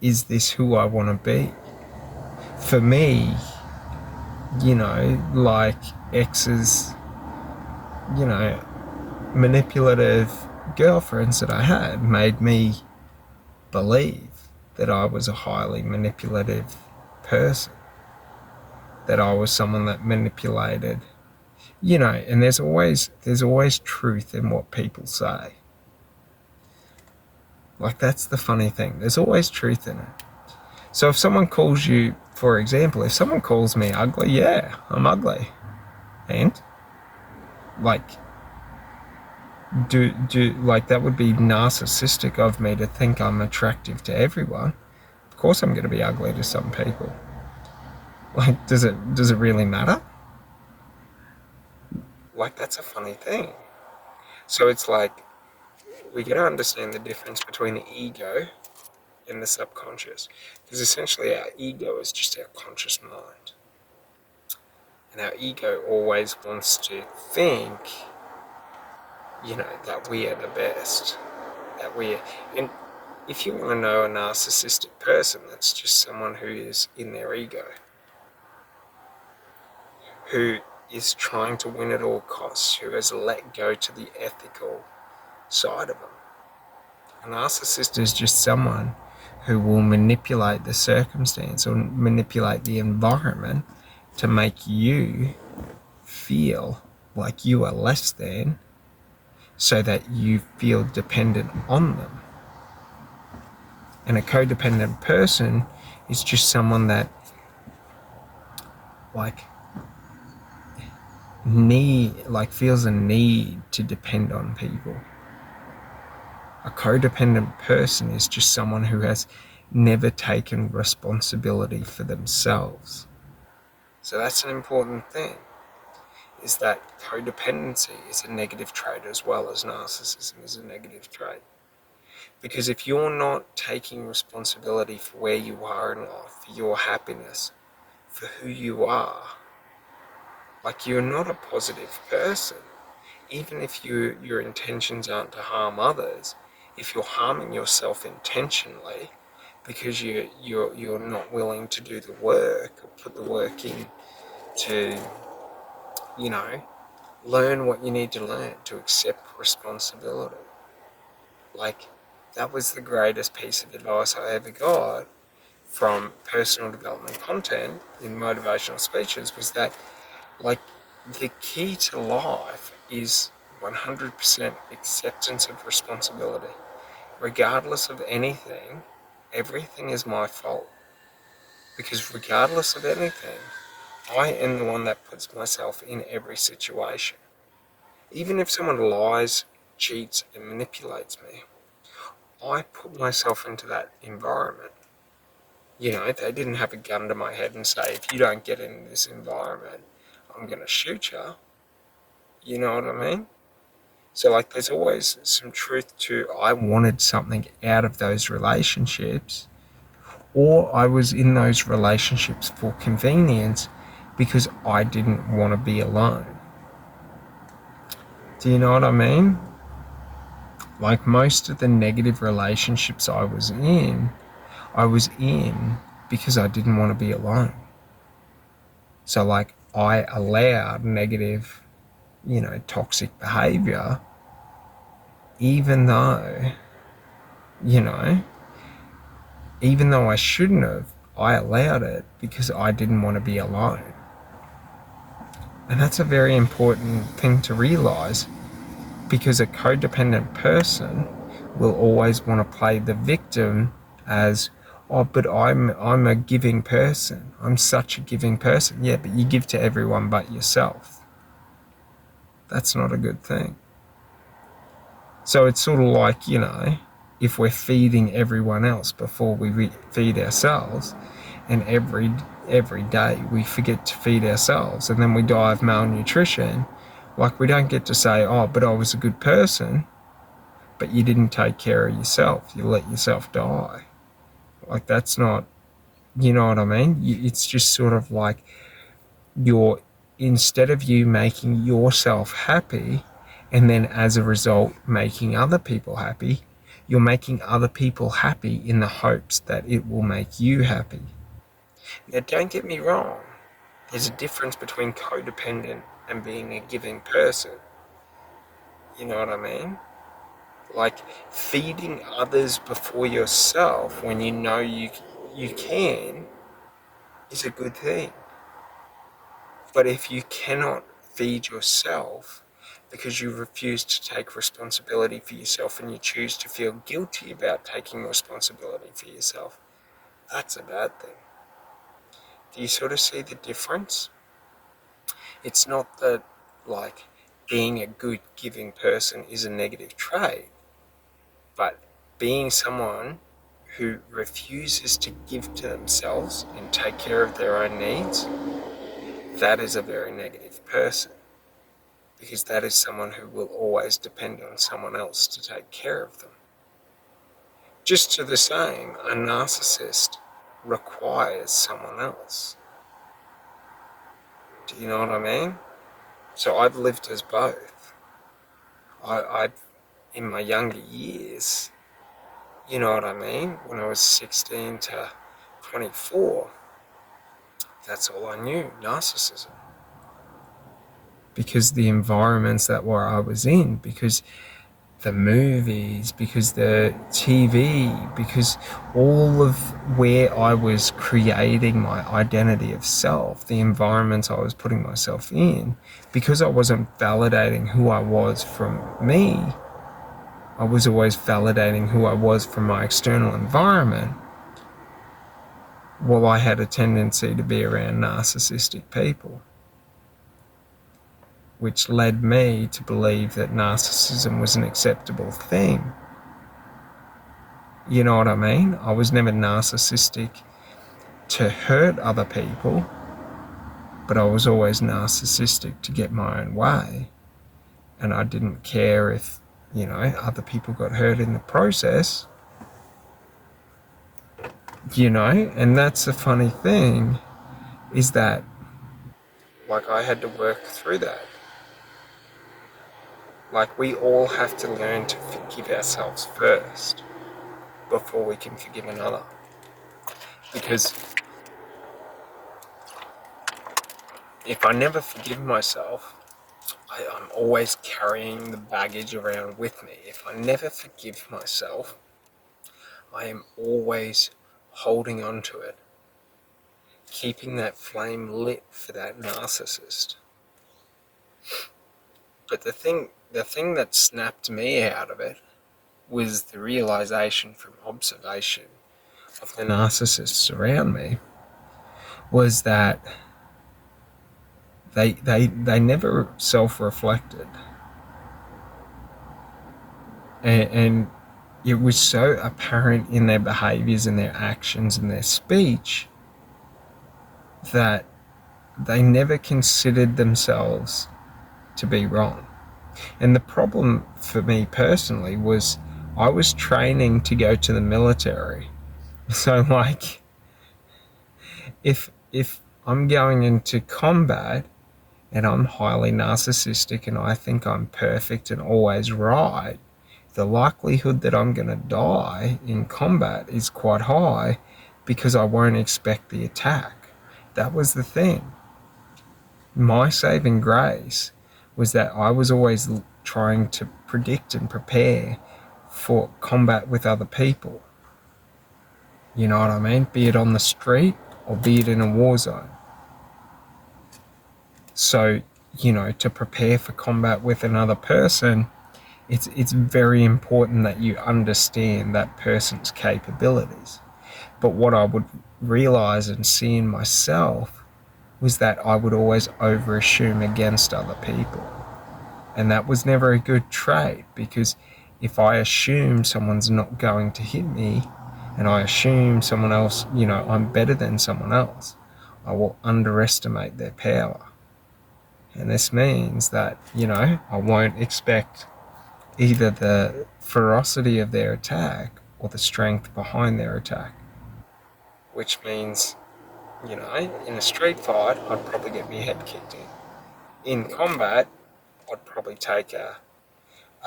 is this who I want to be? For me, like exes, you know, manipulative girlfriends that I had made me believe that I was a highly manipulative person, that I was someone that manipulated, and there's always truth in what people say. Like, that's the funny thing. There's always truth in it. So if someone calls you, for example, if someone calls me ugly, yeah, I'm ugly. And like, like, that would be narcissistic of me to think I'm attractive to everyone. Of course I'm going to be ugly to some people. Like, does it really matter? Like, that's a funny thing. So it's like, we got to understand the difference between the ego and the subconscious, because essentially our ego is just our conscious mind, and our ego always wants to think, that we are the best, that we are. And if you want to know a narcissistic person, that's just someone who is in their ego, who is trying to win at all costs, who has let go to the ethical side of them. A narcissist is just someone who will manipulate the circumstance or manipulate the environment to make you feel like you are less than, so that you feel dependent on them. And a codependent person is just someone that, like, feels a need to depend on people. A codependent person is just someone who has never taken responsibility for themselves. So that's an important thing, is that codependency is a negative trait as well as narcissism is a negative trait. Because if you're not taking responsibility for where you are in life, for your happiness, for who you are, like, you're not a positive person. Even if your intentions aren't to harm others, if you're harming yourself intentionally because you're not willing to do the work or put the work in to, you know, learn what you need to learn, to accept responsibility. Like, that was the greatest piece of advice I ever got from personal development content in motivational speeches, was that, like, the key to life is 100% acceptance of responsibility. Regardless of anything, everything is my fault. Because regardless of anything, I am the one that puts myself in every situation. Even if someone lies, cheats, and manipulates me, I put myself into that environment. They didn't have a gun to my head and say, if you don't get in this environment, I'm going to shoot you. You know what I mean? So, like, there's always some truth to, I wanted something out of those relationships, or I was in those relationships for convenience because I didn't want to be alone. Do you know what I mean? Like, most of the negative relationships I was in because I didn't want to be alone. So, like, I allowed negative, toxic behavior, even though, you know, even though I shouldn't have, I allowed it because I didn't want to be alone. And that's a very important thing to realize, because a codependent person will always want to play the victim as, oh, but I'm a giving person. I'm such a giving person. Yeah, but you give to everyone but yourself. That's not a good thing. So it's sort of like, if we're feeding everyone else before we feed ourselves, and every day we forget to feed ourselves, and then we die of malnutrition, like, we don't get to say, oh, but I was a good person, but you didn't take care of yourself. You let yourself die. Like, that's not, you know what I mean? It's just sort of like, instead of you making yourself happy and then as a result making other people happy, You're making other people happy in the hopes that it will make you happy. Now, don't get me wrong. There's a difference between codependent and being a giving person. You know what I mean? Like feeding others before yourself when you know you can is a good thing. But if you cannot feed yourself because you refuse to take responsibility for yourself and you choose to feel guilty about taking responsibility for yourself, that's a bad thing. Do you sort of see the difference? It's not that, like, being a good giving person is a negative trait, but being someone who refuses to give to themselves and take care of their own needs, that is a very negative person. Because that is someone who will always depend on someone else to take care of them. Just to the same, a narcissist requires someone else. Do you know what I mean? So I've lived as both. I in my younger years, you know what I mean? When I was 16 to 24, that's all I knew, narcissism. Because the environments that where I was in, because the movies, because the TV, because all of where I was creating my identity of self, the environments I was putting myself in, because I wasn't validating who I was from me, I was always validating who I was from my external environment. Well, I had a tendency to be around narcissistic people, which led me to believe that narcissism was an acceptable thing. You know what I mean? I was never narcissistic to hurt other people, but I was always narcissistic to get my own way. And I didn't care if, other people got hurt in the process. And that's the funny thing, is that, like, I had to work through that. Like, we all have to learn to forgive ourselves first before we can forgive another. Because if I never forgive myself, I'm always carrying the baggage around with me. If I never forgive myself, I am always holding on to it, keeping that flame lit for that narcissist. But the thing that snapped me out of it was the realization from observation of the narcissists around me, was that they never self-reflected. And it was so apparent in their behaviors and their actions and their speech that they never considered themselves to be wrong. And the problem for me personally was I was training to go to the military. So, like, if I'm going into combat and I'm highly narcissistic and I think I'm perfect and always right, the likelihood that I'm going to die in combat is quite high because I won't expect the attack. That was the thing. My saving grace was that I was always trying to predict and prepare for combat with other people. You know what I mean? Be it on the street or be it in a war zone. So, to prepare for combat with another person, it's very important that you understand that person's capabilities. But what I would realize and see in myself was that I would always overassume against other people. And that was never a good trait, because if I assume someone's not going to hit me and I assume someone else, I'm better than someone else, I will underestimate their power. And this means that, I won't expect either the ferocity of their attack or the strength behind their attack. Which means, in a street fight, I'd probably get my head kicked in. In combat, I'd probably take a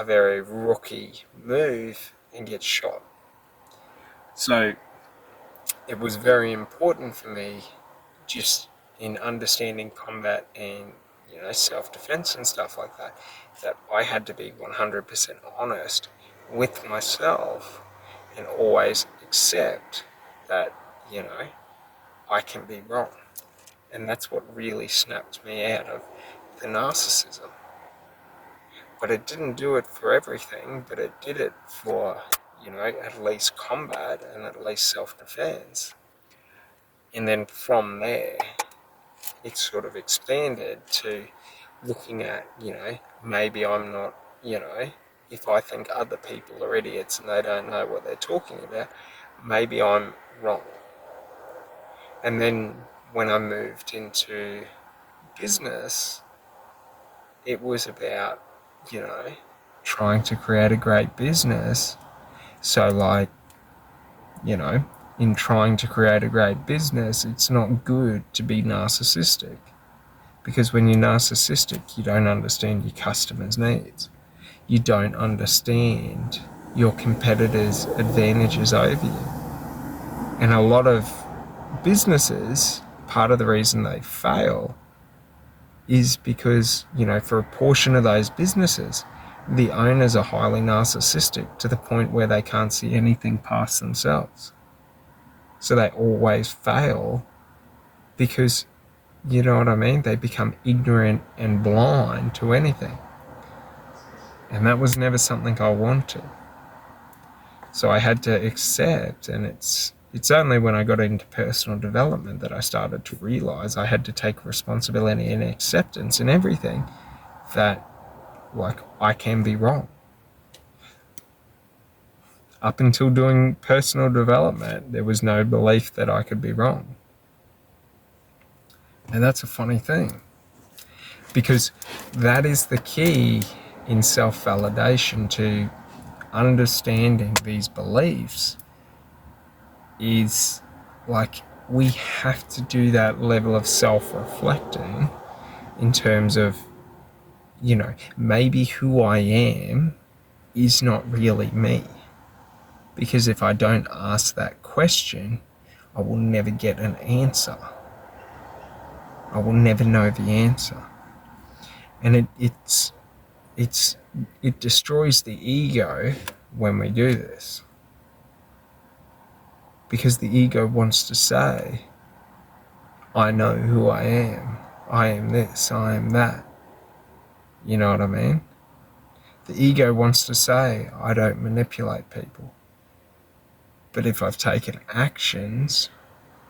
very rookie move and get shot. So it was very important for me, just in understanding combat and self-defense and stuff like that, that I had to be 100% honest with myself and always accept that I can be wrong. And that's what really snapped me out of the narcissism. But it didn't do it for everything, but it did it for, at least combat and at least self-defense. And then from there, it sort of expanded to looking at, maybe I'm not, if I think other people are idiots and they don't know what they're talking about, maybe I'm wrong. And then when I moved into business, it was about, trying to create a great business. So, like, in trying to create a great business, it's not good to be narcissistic. Because when you're narcissistic, you don't understand your customers' needs. You don't understand your competitors' advantages over you. And a lot of businesses, part of the reason they fail is because, for a portion of those businesses, the owners are highly narcissistic to the point where they can't see anything past themselves. So they always fail because, you know what I mean? They become ignorant and blind to anything. And that was never something I wanted. So I had to accept, and it's only when I got into personal development that I started to realize I had to take responsibility and acceptance in everything, that, like, I can be wrong. Up until doing personal development, there was no belief that I could be wrong. And that's a funny thing, because that is the key in self-validation to understanding these beliefs. Is like, we have to do that level of self-reflecting in terms of, maybe who I am is not really me. Because if I don't ask that question, I will never get an answer. I will never know the answer. And it destroys the ego when we do this. Because the ego wants to say, I know who I am this, I am that. You know what I mean? The ego wants to say, I don't manipulate people. But if I've taken actions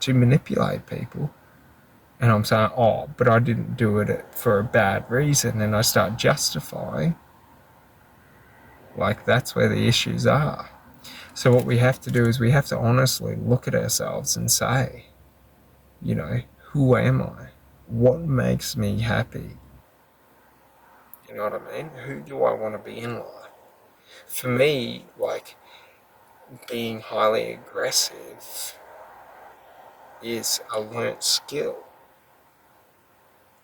to manipulate people, and I'm saying, oh, but I didn't do it for a bad reason, and I start justifying, like, that's where the issues are. So what we have to do is we have to honestly look at ourselves and say, who am I? What makes me happy? You know what I mean? Who do I want to be in life? For me, like, being highly aggressive is a learnt skill.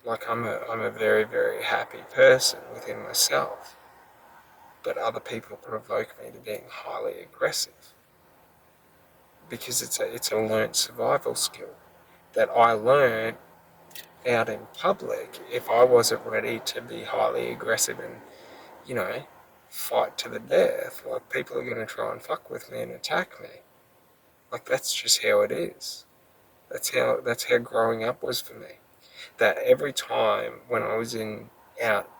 Like, I'm a very, very happy person within myself. But other people provoke me to being highly aggressive. Because it's a learnt survival skill that I learned out in public. If I wasn't ready to be highly aggressive and, fight to the death, like, people are going to try and fuck with me and attack me. Like, that's just how it is. That's how growing up was for me. That every time when I was out,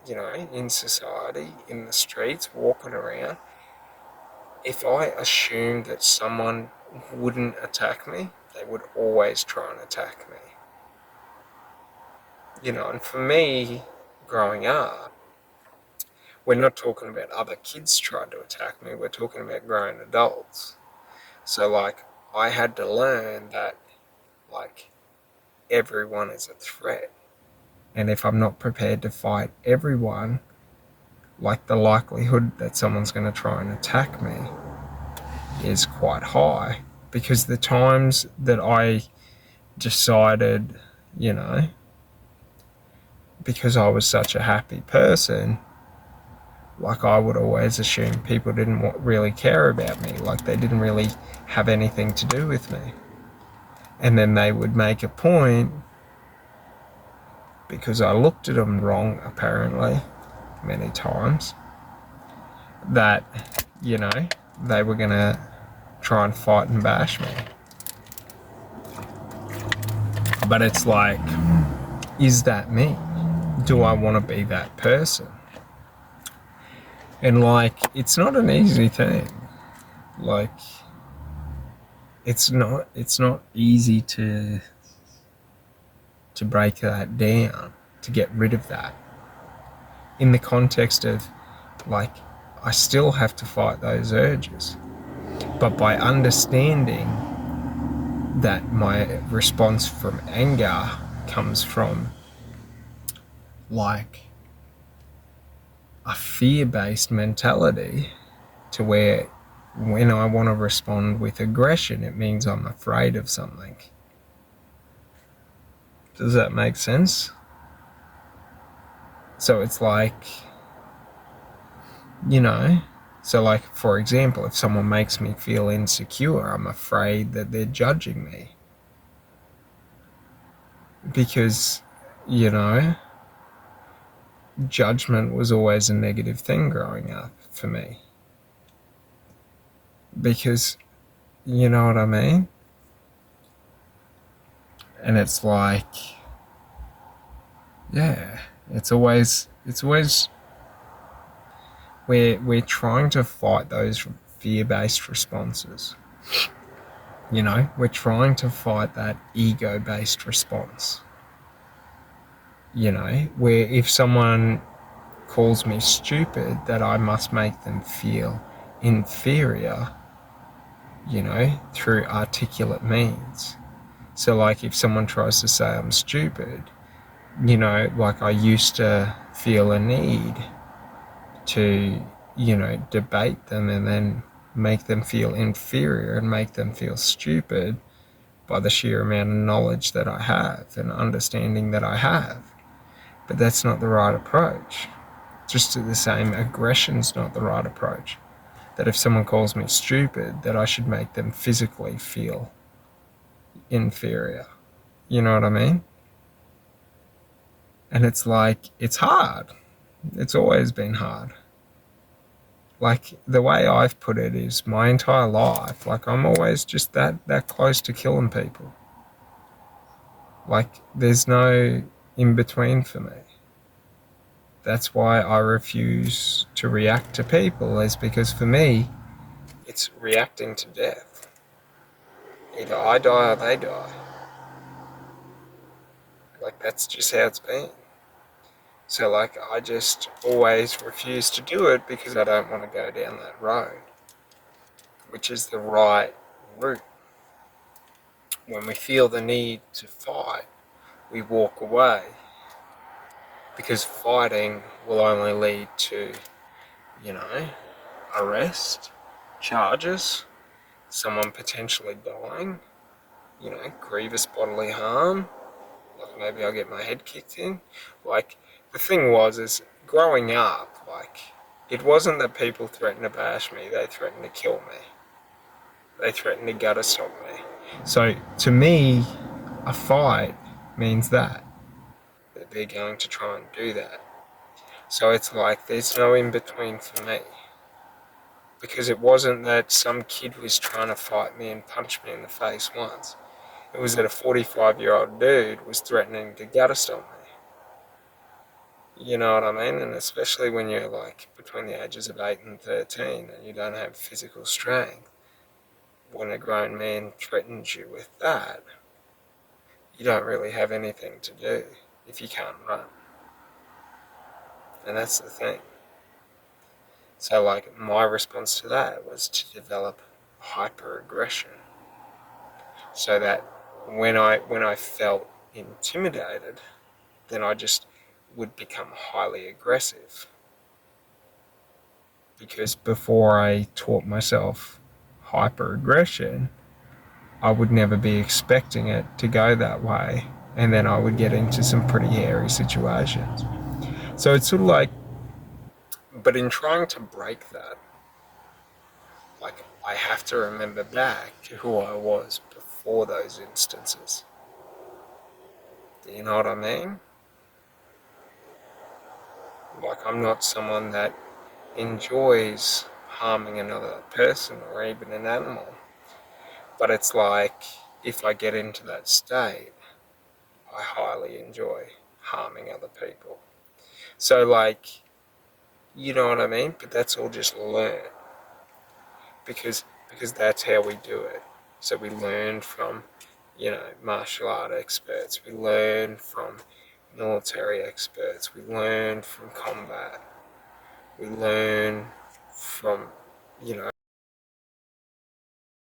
in society, in the streets, walking around, if I assumed that someone wouldn't attack me, they would always try and attack me. And for me, growing up, we're not talking about other kids trying to attack me, we're talking about grown adults. So, like, I had to learn that, like, everyone is a threat. And if I'm not prepared to fight everyone, like, the likelihood that someone's going to try and attack me is quite high. Because the times that I decided, because I was such a happy person, like I would always assume people didn't really care about me, like they didn't really have anything to do with me. And then they would make a point, because I looked at them wrong apparently many times, that, you know, they were going to try and fight and bash me. But it's like, is that me? Do I want to be that person? And like, it's not an easy thing. Like, it's not easy to break that down, to get rid of that. In the context of, like, I still have to fight those urges. But by understanding that my response from anger comes from, like, a fear-based mentality, to where when I want to respond with aggression, it means I'm afraid of something. Does that make sense? So it's like, you know, so like, for example, if someone makes me feel insecure, I'm afraid that they're judging me. Because, you know, judgment was always a negative thing growing up for me. Because, you know what I mean? And it's like, yeah, it's always we're trying to fight those fear-based responses. You know, we're trying to fight that ego-based response. You know, where if someone calls me stupid, that I must make them feel inferior, you know, through articulate means. So like, if someone tries to say I'm stupid, you know, like, I used to feel a need to, you know, debate them and then make them feel inferior and make them feel stupid by the sheer amount of knowledge that I have and understanding that I have. But that's not the right approach. Just the same, aggression's not the right approach. That if someone calls me stupid, that I should make them physically feel inferior. You know what I mean? And it's like, it's hard. It's always been hard. Like, the way I've put it is, my entire life, like, I'm always just that close to killing people. Like, there's no in between for me. That's why I refuse to react to people, is because for me, it's reacting to death. Either I die or they die. Like, that's just how it's been. So, like, I just always refuse to do it because I don't want to go down that road, which is the right route. When we feel the need to fight, we walk away, because fighting will only lead to, you know, arrest, charges, someone potentially dying, you know, grievous bodily harm, like maybe I'll get my head kicked in. Like, the thing is growing up, like, it wasn't that people threatened to bash me, they threatened to kill me. They threatened to gutter stomp me. So, to me, a fight means that they're going to try and do that. So it's like, there's no in between for me. Because it wasn't that some kid was trying to fight me and punch me in the face once. It was that a 45-year-old dude was threatening to gutter stomp me. You know what I mean? And especially when you're like between the ages of 8 and 13 and you don't have physical strength, when a grown man threatens you with that, you don't really have anything to do if you can't run. And that's the thing. So like, my response to that was to develop hyper-aggression. So that when I felt intimidated, then I just would become highly aggressive. Because before I taught myself hyper-aggression, I would never be expecting it to go that way. And then I would get into some pretty hairy situations. So it's sort of like, But in trying to break that, like, I have to remember back to who I was before those instances. Do you know what I mean? Like, I'm not someone that enjoys harming another person or even an animal. But it's like, if I get into that state, I highly enjoy harming other people. So, like, you know what I mean? But that's all just learned because that's how we do it. So we learn from, martial art experts. We learn from military experts. We learn from combat. We learn from,